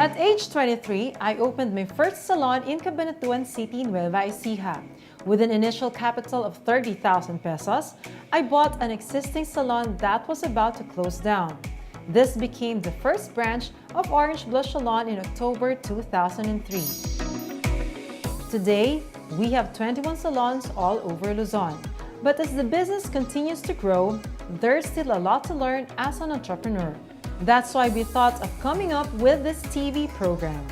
At age 23, I opened my first salon in Cabanatuan City, Nueva Ecija. With an initial capital of 30,000 pesos, I bought an existing salon that was about to close down. This became the first branch of Orange Blush Salon in October 2003. Today, we have 21 salons all over Luzon. But as the business continues to grow, there's still a lot to learn as an entrepreneur. That's why we thought of coming up with this TV program.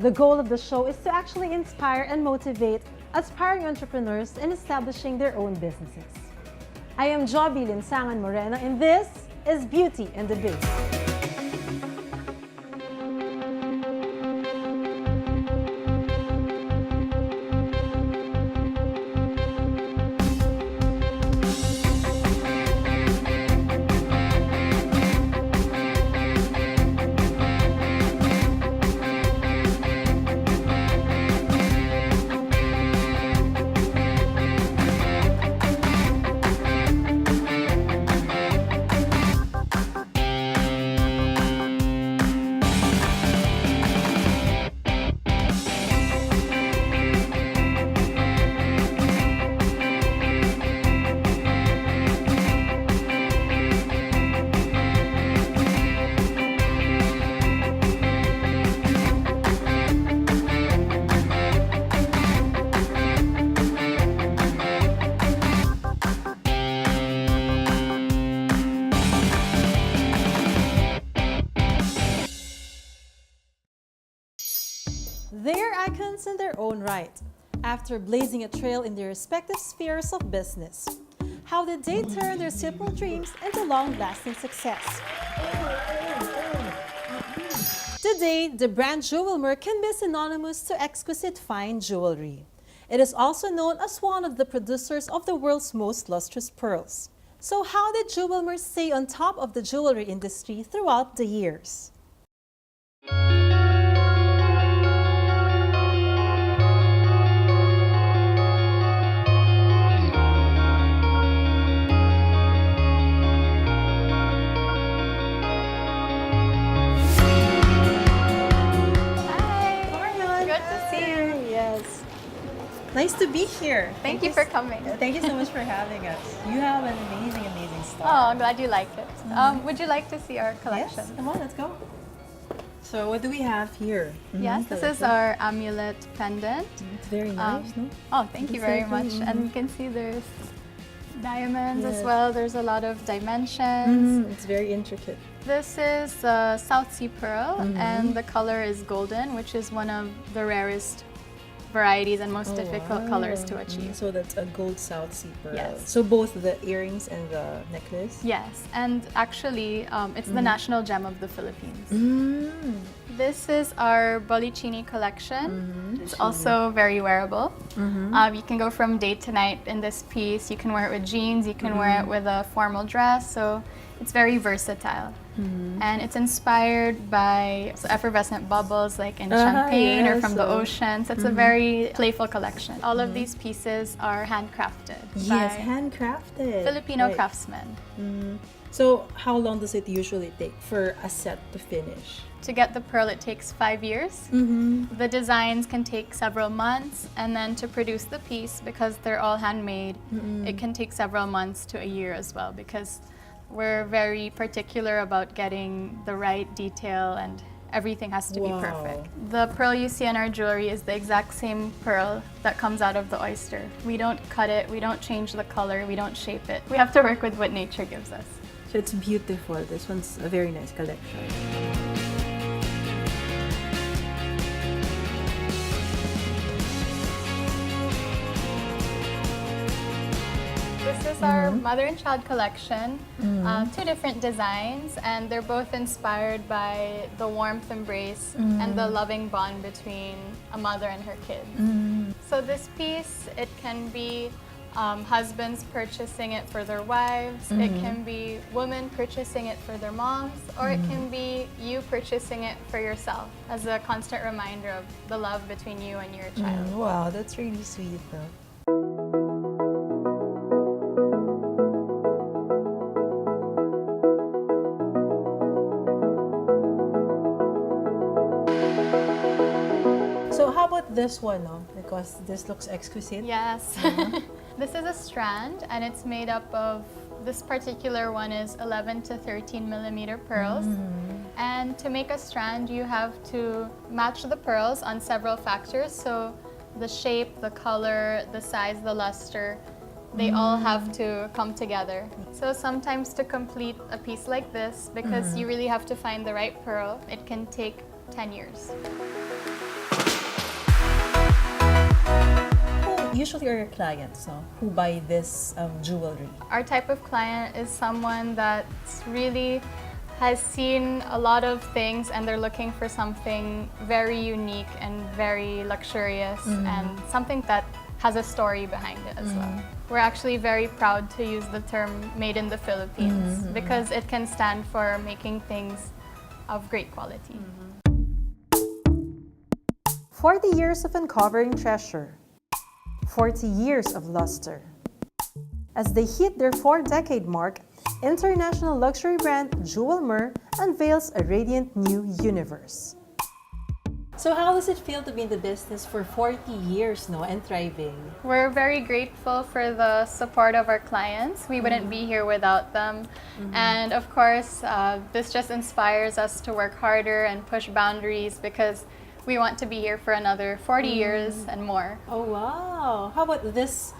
The goal of the show is to actually inspire and motivate aspiring entrepreneurs in establishing their own businesses. I am Joby Linsangan Moreno, and this is Beauty and the Biz. They're icons in their own right, after blazing a trail in their respective spheres of business. How did they turn their simple dreams into long-lasting success? Today, the brand Jewelmer can be synonymous to exquisite fine jewelry. It is also known as one of the producers of the world's most lustrous pearls. So how did Jewelmer stay on top of the jewelry industry throughout the years? Nice to be here. Thank you for coming. Thank you so much for having us. You have an amazing, amazing style. Oh, I'm glad you liked it. Would you like to see our collection? Yes, come on, let's go. So what do we have here? Yes, this is our amulet pendant. It's very nice, no? Oh, thank you very much. And you can see there's diamonds as well. There's a lot of dimensions. It's very intricate. This is South Sea Pearl, and the color is golden, which is one of the rarest varieties and most difficult colors to achieve. So that's a gold South Sea Pearl. Yes. So both the earrings and the necklace? Yes, and actually it's the national gem of the Philippines. This is our Bollicini collection. It's also very wearable. You can go from day to night in this piece. You can wear it with jeans, you can wear it with a formal dress, so it's very versatile. And it's inspired by effervescent bubbles like in champagne or from the ocean. So it's a very playful collection. All of these pieces are handcrafted by handcrafted. Filipino craftsmen. So how long does it usually take for a set to finish? To get the pearl, it takes 5 years. The designs can take several months, and then to produce the piece, because they're all handmade, it can take several months to a year as well, because we're very particular about getting the right detail and everything has to be perfect. The pearl you see in our jewelry is the exact same pearl that comes out of the oyster. We don't cut it, we don't change the color, we don't shape it. We have to work with what nature gives us. So it's beautiful. This one's a very nice collection. This is our mother and child collection. Two different designs, and they're both inspired by the warmth embrace and the loving bond between a mother and her kid. So this piece, it can be husbands purchasing it for their wives, it can be women purchasing it for their moms, or it can be you purchasing it for yourself as a constant reminder of the love between you and your child. Wow, that's really sweet though. how about this one, no? Because this looks exquisite. Yes. This is a strand, and it's made up of, this particular one is 11 to 13 millimeter pearls. And to make a strand, you have to match the pearls on several factors. So the shape, the color, the size, the luster, they all have to come together. So sometimes to complete a piece like this, because you really have to find the right pearl, it can take 10 years. Who usually are your clients, no? Who buy this jewelry? Our type of client is someone that really has seen a lot of things and they're looking for something very unique and very luxurious and something that has a story behind it as well. We're actually very proud to use the term made in the Philippines because it can stand for making things of great quality. 40 years of uncovering treasure. 40 years of luster. As they hit their 4-decade mark, international luxury brand Jewelmer unveils a radiant new universe. So how does it feel to be in the business for 40 years now and thriving? We're very grateful for the support of our clients. We wouldn't be here without them. And of course, this just inspires us to work harder and push boundaries because we want to be here for another 40 years and more. Oh wow! How about this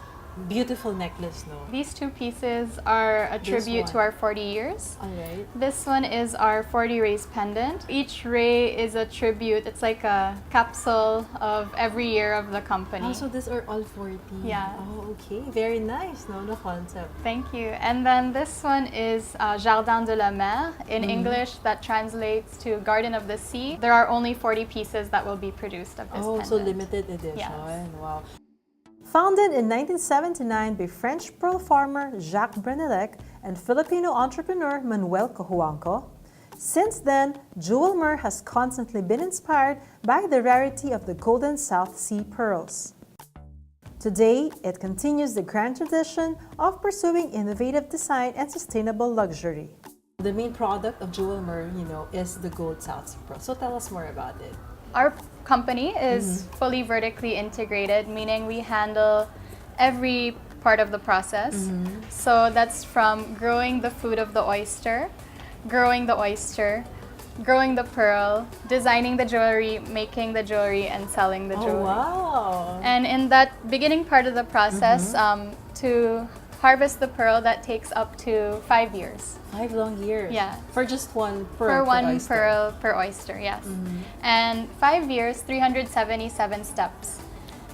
beautiful necklace, no? These two pieces are a tribute to our 40 years. Alright. This one is our 40 rays pendant. Each ray is a tribute. It's like a capsule of every year of the company. Oh, so these are all 40? Yeah. Oh, okay. Very nice, no? The concept. Thank you. And then this one is Jardin de la Mer. In English, that translates to Garden of the Sea. There are only 40 pieces that will be produced of this pendant. So limited edition. Yes. Wow. Founded in 1979 by French pearl farmer Jacques Brenelec and Filipino entrepreneur Manuel Cojuangco, since then, Jewelmer has constantly been inspired by the rarity of the golden South Sea pearls. Today, it continues the grand tradition of pursuing innovative design and sustainable luxury. The main product of Jewelmer, is the gold South Sea pearl. So tell us more about it. Our company is fully vertically integrated, meaning we handle every part of the process. So that's from growing the food of the oyster, growing the pearl, designing the jewelry, making the jewelry, and selling the jewelry. Oh, wow! And in that beginning part of the process, to harvest the pearl, that takes up to 5 years. 5 long years? Yeah. For just one pearl For one pearl per oyster, yes. And 5 years, 377 steps.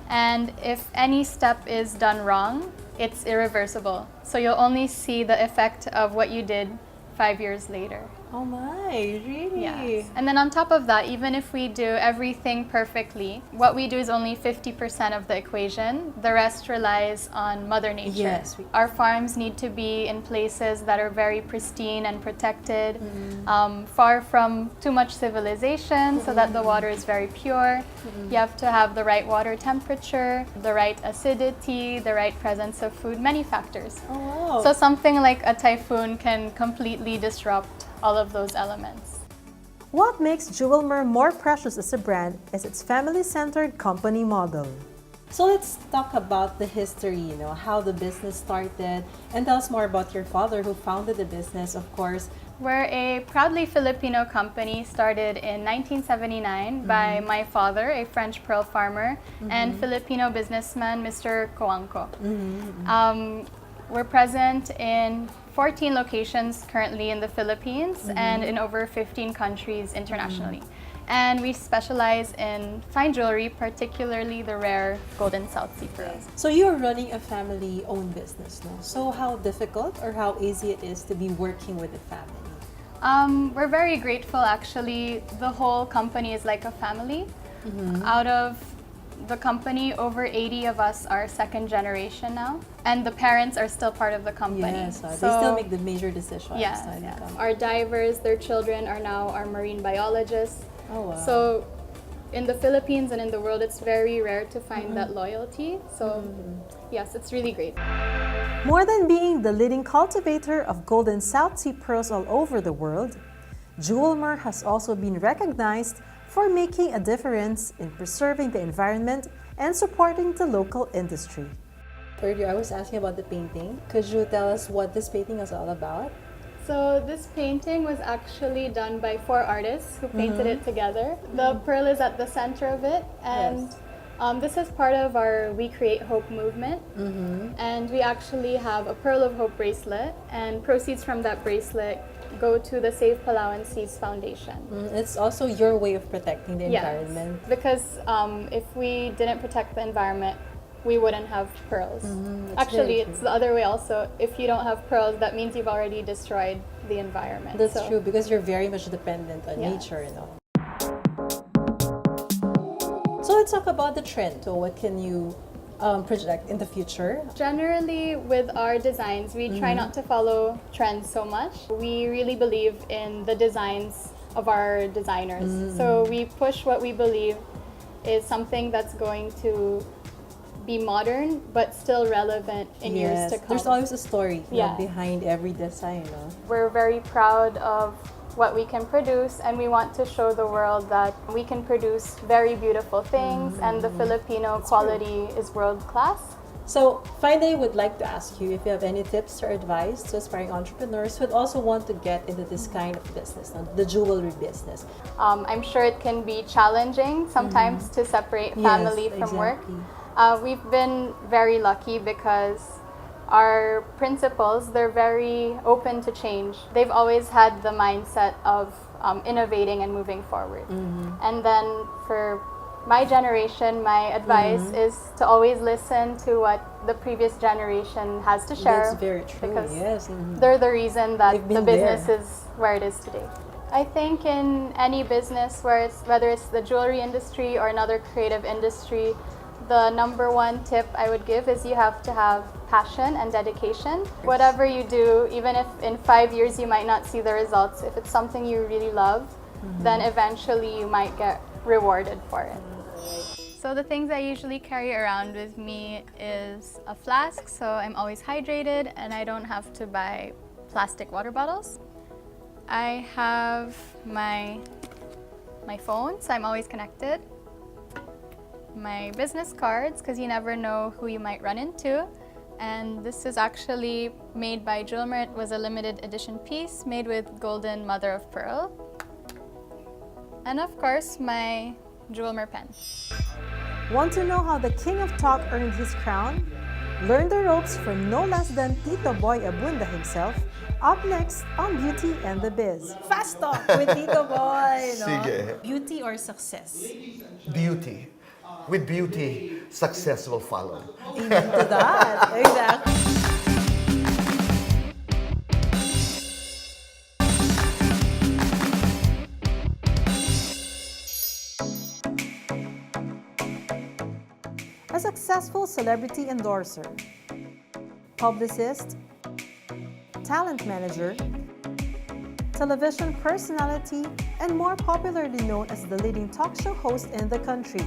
And if any step is done wrong, it's irreversible. So you'll only see the effect of what you did 5 years later. Oh my, really? Yes. And then on top of that, even if we do everything perfectly, what we do is only 50% of the equation. The rest relies on Mother Nature. Yes. Our farms need to be in places that are very pristine and protected, far from too much civilization, so that the water is very pure. You have to have the right water temperature, the right acidity, the right presence of food, many factors. Oh, wow. So something like a typhoon can completely disrupt all of those elements. What makes Jewelmer more precious as a brand is its family-centered company model. So let's talk about the history, how the business started, and tell us more about your father who founded the business, of course. We're a proudly Filipino company started in 1979 by my father, a French pearl farmer, and Filipino businessman, Mr. Cojuangco. We're present in 14 locations currently in the Philippines and in over 15 countries internationally. And we specialize in fine jewelry, particularly the rare golden South Sea pearls. So you're running a family-owned business, no? So how difficult or how easy it is to be working with a family? We're very grateful, actually. The whole company is like a family. Out of the company, over 80 of us are second generation now, and the parents are still part of the company. Yes, they still make the major decisions. Yes. Our divers, their children are now our marine biologists. Oh, wow. So in the Philippines and in the world, it's very rare to find that loyalty. So yes, it's really great. More than being the leading cultivator of golden South Sea pearls all over the world, Jewelmer has also been recognized for making a difference in preserving the environment and supporting the local industry. Earlier, I was asking about the painting. Could you tell us what this painting is all about? So this painting was actually done by 4 artists who painted it together. The pearl is at the center of it, and this is part of our We Create Hope movement. And we actually have a Pearl of Hope bracelet, and proceeds from that bracelet go to the Save Palawan Seas Foundation. It's also your way of protecting the environment. Because if we didn't protect the environment, we wouldn't have pearls. Actually, it's the other way also. If you don't have pearls, that means you've already destroyed the environment. That's true, because you're very much dependent on nature and all. So let's talk about the trend. So what can you project in the future? Generally, with our designs, we try not to follow trends so much. We really believe in the designs of our designers. So we push what we believe is something that's going to be modern but still relevant in years to come. There's always a story behind every design. We're very proud of what we can produce, and we want to show the world that we can produce very beautiful things, and the Filipino quality is world class. So finally, would like to ask you if you have any tips or advice to aspiring entrepreneurs who would also want to get into this kind of business, the jewelry business. I'm sure it can be challenging sometimes to separate family from work. We've been very lucky because our principals, they're very open to change. They've always had the mindset of innovating and moving forward. And then for my generation, my advice is to always listen to what the previous generation has to share. That's very true, because they're the reason that the business is where it is today. I think in any business, whether it's the jewelry industry or another creative industry, the number one tip I would give is you have to have passion and dedication. Whatever you do, even if in 5 years you might not see the results, if it's something you really love, then eventually you might get rewarded for it. So the things I usually carry around with me is a flask, so I'm always hydrated and I don't have to buy plastic water bottles. I have my phone, so I'm always connected. My business cards, because you never know who you might run into. And this is actually made by Jewelmer. It was a limited edition piece made with golden mother of pearl. And of course, my Jewelmer pen. Want to know how the King of Talk earned his crown? Learn the ropes from no less than Tito Boy Abunda himself. Up next on Beauty and the Biz. Fast Talk with Tito Boy. Sige. Beauty or success? Beauty. With beauty, success will follow. Amen to that. Exactly. A successful celebrity endorser, publicist, talent manager, television personality, and more popularly known as the leading talk show host in the country.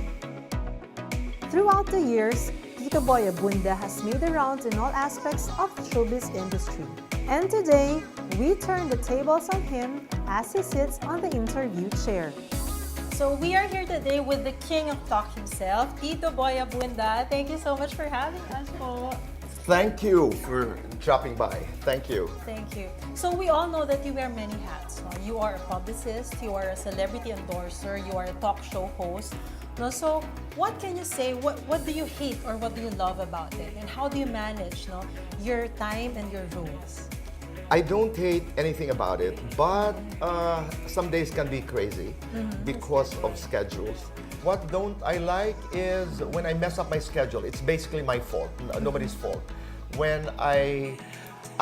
Throughout the years, Tito Boy Abunda has made the rounds in all aspects of the showbiz industry. And today, we turn the tables on him as he sits on the interview chair. So we are here today with the King of Talk himself, Tito Boy Abunda. Thank you so much for having us po. Thank you for dropping by. Thank you. Thank you. So we all know that you wear many hats. No? You are a publicist, you are a celebrity endorser, you are a talk show host. No? So what can you say? What do you hate or what do you love about it? And how do you manage your time and your roles? I don't hate anything about it, but some days can be crazy because of schedules. What don't I like is when I mess up my schedule. It's basically my fault, nobody's fault. When a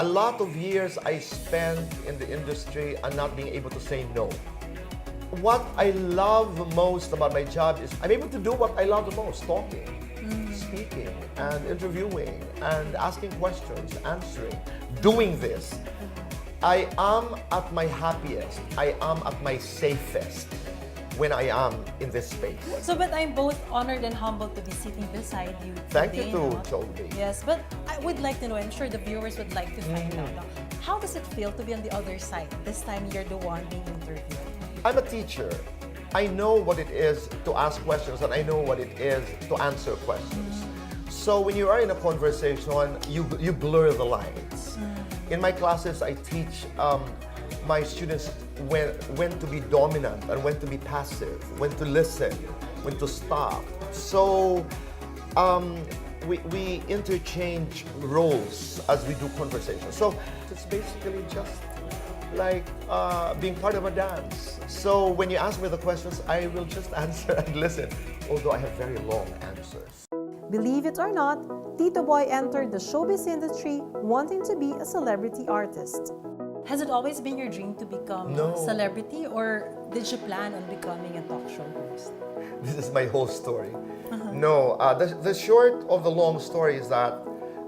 lot of years I spent in the industry and not being able to say no. What I love most about my job is I'm able to do what I love the most, talking, speaking, and interviewing, and asking questions, answering, doing this. I am at my happiest, I am at my safest when I am in this space. So, but I'm both honored and humbled to be sitting beside you Thank today, you too, no? Jolie. Yes, but I would like to know, I'm sure the viewers would like to find out, no? How does it feel to be on the other side? This time you're the one being interviewed. I'm a teacher. I know what it is to ask questions and I know what it is to answer questions. So when you are in a conversation, you blur the lines. In my classes, I teach my students when to be dominant and when to be passive, when to listen, when to stop. So we interchange roles as we do conversation. So it's basically just like being part of a dance. So when you ask me the questions, I will just answer and listen, although I have very long answers. Believe it or not, Tito Boy entered the showbiz industry wanting to be a celebrity artist. Has it always been your dream to become No. a celebrity, or did you plan on becoming a talk show host? This is my whole story. No, the short of the long story is that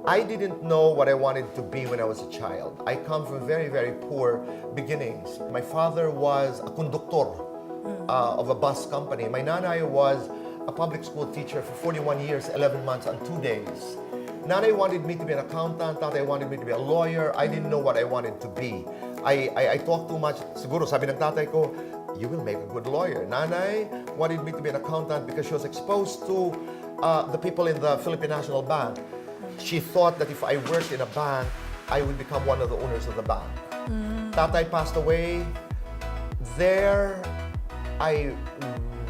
I didn't know what I wanted to be when I was a child. I come from very, very poor beginnings. My father was a conductor of a bus company. My nanay was a public school teacher for 41 years, 11 months, and 2 days. Nanay wanted me to be an accountant, tatay wanted me to be a lawyer. I didn't know what I wanted to be. I talked too much. Siguro sabi ng tatay ko, you will make a good lawyer. Nanay wanted me to be an accountant because she was exposed to the people in the Philippine National Bank. She thought that if I worked in a bank, I would become one of the owners of the bank. Tatay passed away. There, I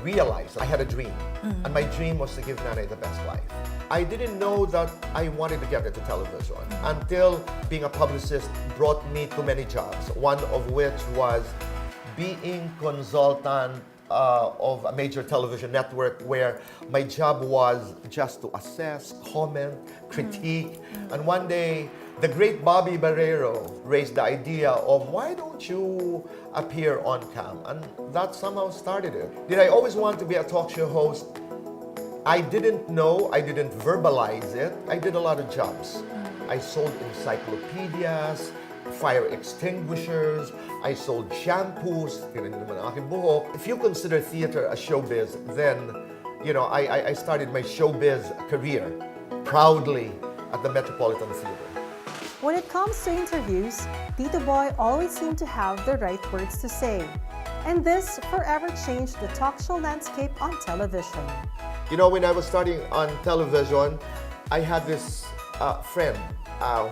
realized I had a dream. And my dream was to give Nanay the best life. I didn't know that I wanted to get into television until being a publicist brought me to many jobs, one of which was being consultant of a major television network, where my job was just to assess, comment, critique. And one day, the great Bobby Barrero raised the idea of, why don't you appear on cam? And that somehow started it. Did I always want to be a talk show host? I didn't know, I didn't verbalize it. I did a lot of jobs. I sold encyclopedias, fire extinguishers, I sold shampoos. If you consider theater a showbiz, then, you know, I started my showbiz career proudly at the Metropolitan Theater. When it comes to interviews, Tito Boy always seemed to have the right words to say. And this forever changed the talk show landscape on television. You know, when I was starting on television, I had this friend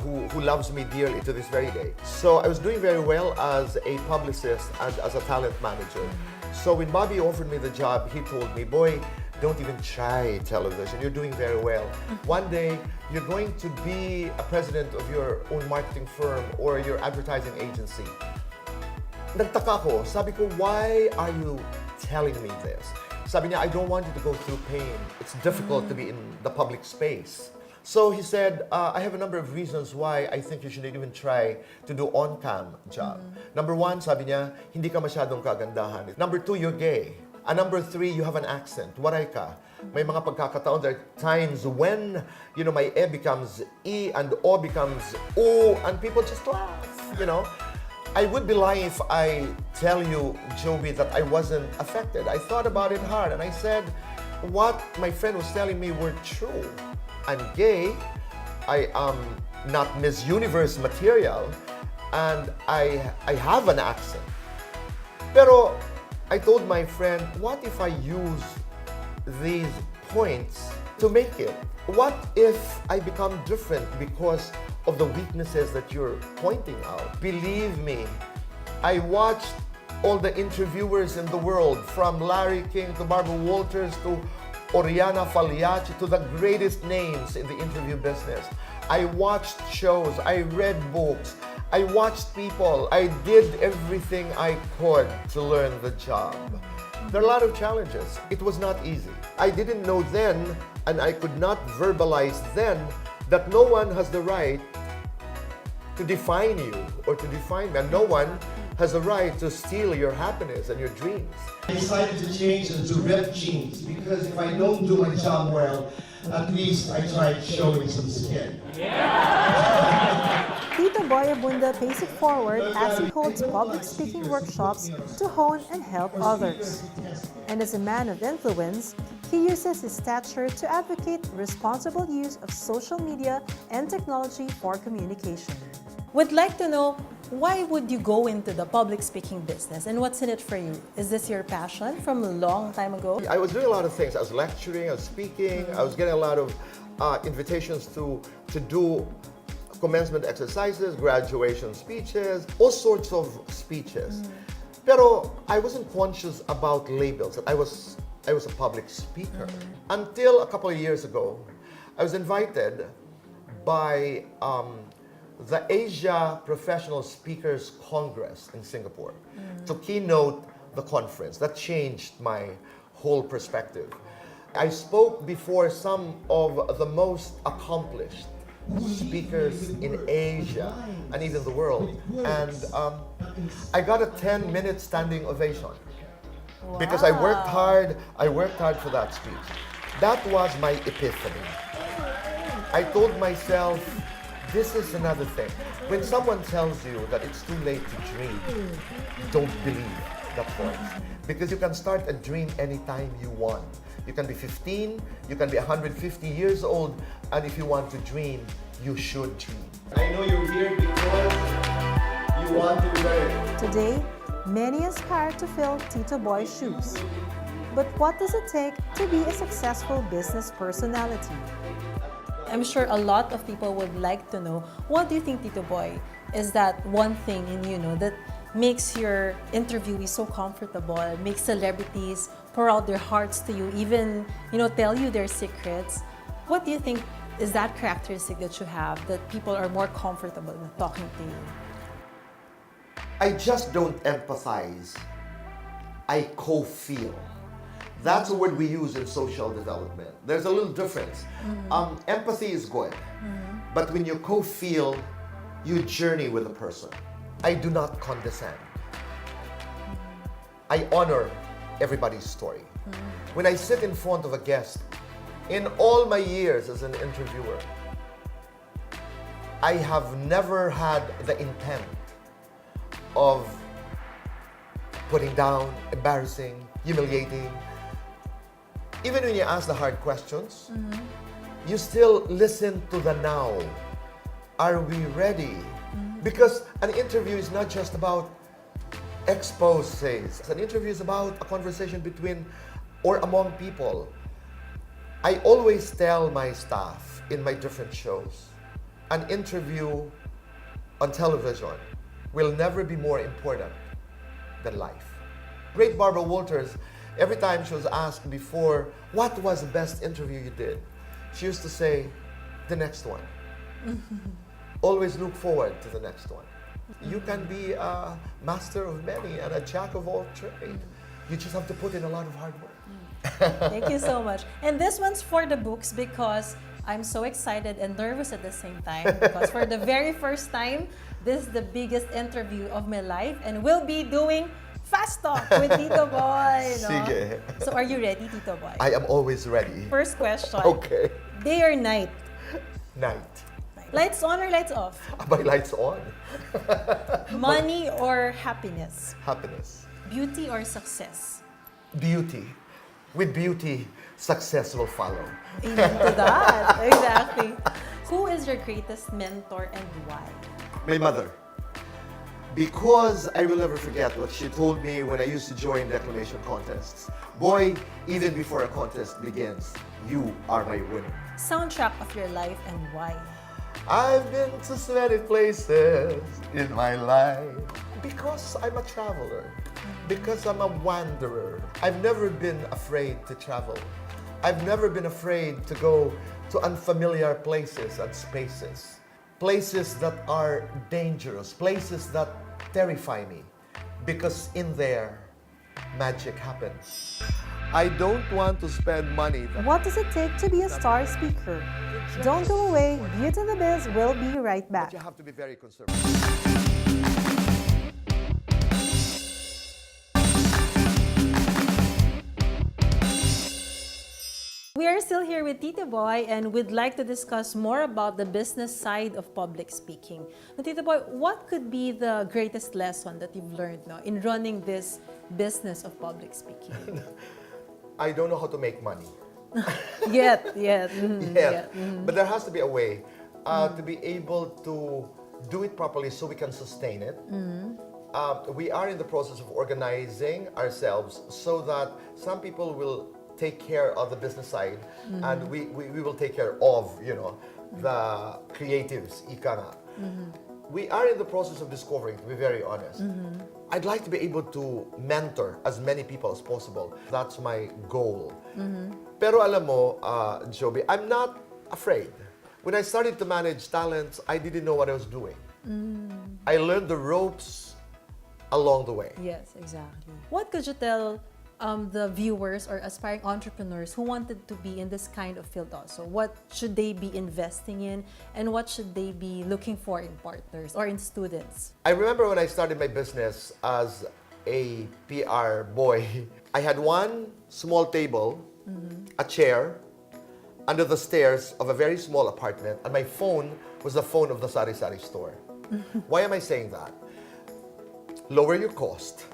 who loves me dearly to this very day. So I was doing very well as a publicist and as a talent manager. So when Bobby offered me the job, he told me, boy, don't even try television. You're doing very well. One day, you're going to be a president of your own marketing firm or your advertising agency. Nagtaka ko. Sabi ko, why are you telling me this? Sabi niya, I don't want you to go through pain. It's difficult to be in the public space. So he said, I have a number of reasons why I think you shouldn't even try to do on-cam job. Number one, sabi niya, hindi ka masyadong kagandahan. Number two, you're gay. And number three, you have an accent. Waray ka. May mga pagkakataon, there are times when, you know, my E becomes E and O becomes O, and people just laugh, you know. I would be lying if I tell you, Joby, that I wasn't affected. I thought about it hard, and I said, what my friend was telling me were true. I'm gay, I am not Miss Universe material, and I have an accent. Pero I told my friend, what if I use these points to make it? What if I become different because of the weaknesses that you're pointing out? Believe me, I watched all the interviewers in the world, from Larry King to Barbara Walters to Oriana Fagliacci, to the greatest names in the interview business. I watched shows, I read books, I watched people. I did everything I could to learn the job. There are a lot of challenges. It was not easy. I didn't know then, and I could not verbalize then, that no one has the right to define you or to define me. And no one has the right to steal your happiness and your dreams. I decided to change into ripped jeans because if I don't do my job well, at least I tried showing some skin. Tito Boy Abunda pays it forward as he holds public speaking workshops to hone and help others. And as a man of influence, he uses his stature to advocate responsible use of social media and technology for communication. Would like to know, Why would you go into the public speaking business, and what's in it for you? Is this your passion from a long time ago? I was doing a lot of things. I was lecturing, I was speaking, I was getting a lot of invitations to do commencement exercises, graduation speeches, all sorts of speeches. Pero I wasn't conscious about labels, that I was a public speaker. Until a couple of years ago, I was invited by the Asia Professional Speakers Congress in Singapore to keynote the conference. That changed my whole perspective. I spoke before some of the most accomplished speakers in Asia and even the world. And I got a 10-minute standing ovation. Because I worked hard for that speech. That was my epiphany. I told myself, this is another thing. When someone tells you that it's too late to dream, don't believe that voice. Because you can start a dream anytime you want. You can be 15, you can be 150 years old, and if you want to dream, you should dream. I know you're here because you want to learn. Today, many aspire to fill Tito Boy's shoes. But what does it take to be a successful business personality? I'm sure a lot of people would like to know, what do you think, Tito Boy, is that one thing in you know that makes your interviewee so comfortable, makes celebrities pour out their hearts to you, even tell you their secrets? What do you think is that characteristic that you have that people are more comfortable in talking to you? I just don't empathize. I co-feel. That's a word we use in social development. There's a little difference. Empathy is good, but when you co-feel, you journey with a person. I do not condescend. I honor everybody's story. When I sit in front of a guest, in all my years as an interviewer, I have never had the intent of putting down, embarrassing, humiliating. Even when you ask the hard questions, you still listen to the now. Are we ready? Because an interview is not just about exposés. An interview is about a conversation between or among people. I always tell my staff in my different shows, an interview on television will never be more important than life. Great Barbara Walters, every time she was asked before, what was the best interview you did? She used to say, the next one. Always look forward to the next one. You can be a master of many and a jack of all trades. You just have to put in a lot of hard work. Thank you so much. And this one's for the books because I'm so excited and nervous at the same time because for the very first time, this is the biggest interview of my life and we'll be doing Fast Talk with Tito Boy. No? Sige. So are you ready, Tito Boy? I am always ready. First question. Okay. Day or night? Night. Lights on or lights off? My lights on. Money or happiness? Happiness. Beauty or success? Beauty. With beauty, success will follow. Amen to that. Exactly. Who is your greatest mentor and why? My mother. Because I will never forget what she told me when I used to join declamation contests. Boy, even before a contest begins, you are my winner. Soundtrack of your life and why? I've been to so many places in my life because I'm a traveler, because I'm a wanderer. I've never been afraid to travel. I've never been afraid to go to unfamiliar places and spaces. Places that are dangerous, places that terrify me, because in there, magic happens. I don't want to spend money. What does it take to be a star speaker? Don't go away. Beauty and the Biz will be right back. You have to be very conservative. We are still here with Tito Boy and we'd like to discuss more about the business side of public speaking. Now, Tito Boy, what could be the greatest lesson that you've learned now in running this business of public speaking? I don't know how to make money. Yet. But there has to be a way to be able to do it properly so we can sustain it. We are in the process of organizing ourselves so that some people will take care of the business side and we will take care of, the creatives, ika nga. We are in the process of discovering, to be very honest. I'd like to be able to mentor as many people as possible. That's my goal. Pero alam mo, Joby, I'm not afraid. When I started to manage talents, I didn't know what I was doing. I learned the ropes along the way. Yes, exactly. What could you tell the viewers or aspiring entrepreneurs who wanted to be in this kind of field also? What should they be investing in and what should they be looking for in partners or in students? I remember when I started my business as a PR boy, I had one small table, a chair, under the stairs of a very small apartment, and my phone was the phone of the sari-sari store. Why am I saying that? Lower your cost.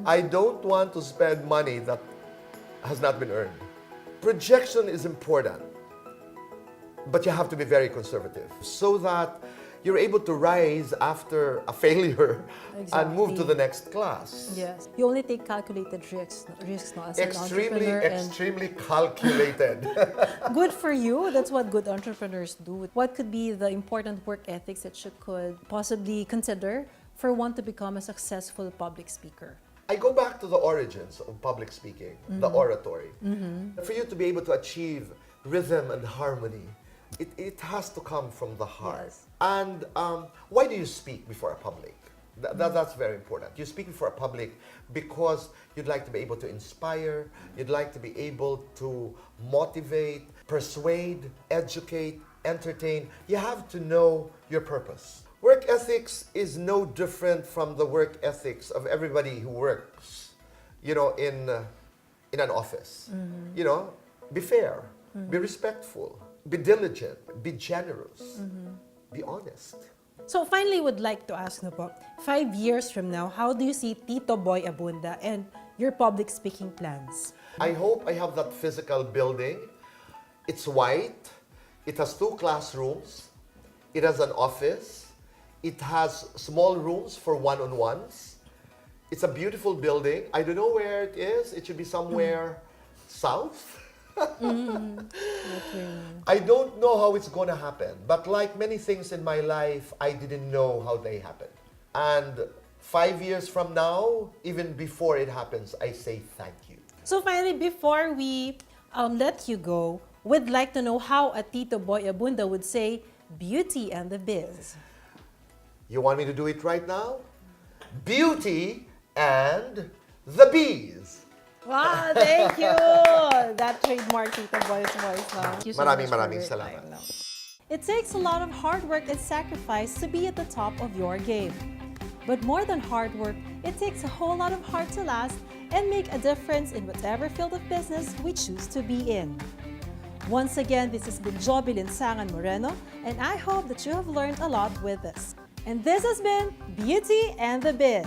I don't want to spend money that has not been earned. Projection is important, but you have to be very conservative so that you're able to rise after a failure and move to the next class. Yes. You only take calculated risks no, as an entrepreneur. Extremely calculated. Good for you. That's what good entrepreneurs do. What could be the important work ethics that you could possibly consider for one to become a successful public speaker? I go back to the origins of public speaking, the oratory. For you to be able to achieve rhythm and harmony, it has to come from the heart. Yes. And why do you speak before a public? That's very important. You speak before a public because you'd like to be able to inspire, you'd like to be able to motivate, persuade, educate, entertain. You have to know your purpose. Work ethics is no different from the work ethics of everybody who works, in an office. Be fair, be respectful, be diligent, be generous, be honest. So finally, would like to ask 5 years from now, how do you see Tito Boy Abunda and your public speaking plans? I hope I have that physical building. It's white. It has 2 classrooms. It has an office. It has small rooms for one-on-ones. It's a beautiful building. I don't know where it is. It should be somewhere south. I don't know how it's going to happen. But like many things in my life, I didn't know how they happen. And 5 years from now, even before it happens, I say thank you. So finally, before we let you go, we'd like to know how a Tito Boy Abunda would say beauty and the biz. You want me to do it right now? Beauty and the bees. Wow, thank you! That trademark Tito Boy's voice now. Thank you so much for Maraming your salamat. time now. It takes a lot of hard work and sacrifice to be at the top of your game. But more than hard work, it takes a whole lot of heart to last and make a difference in whatever field of business we choose to be in. Once again, this has been Joby Linsangan Moreno, and I hope that you have learned a lot with this. And this has been Beauty and the Biz.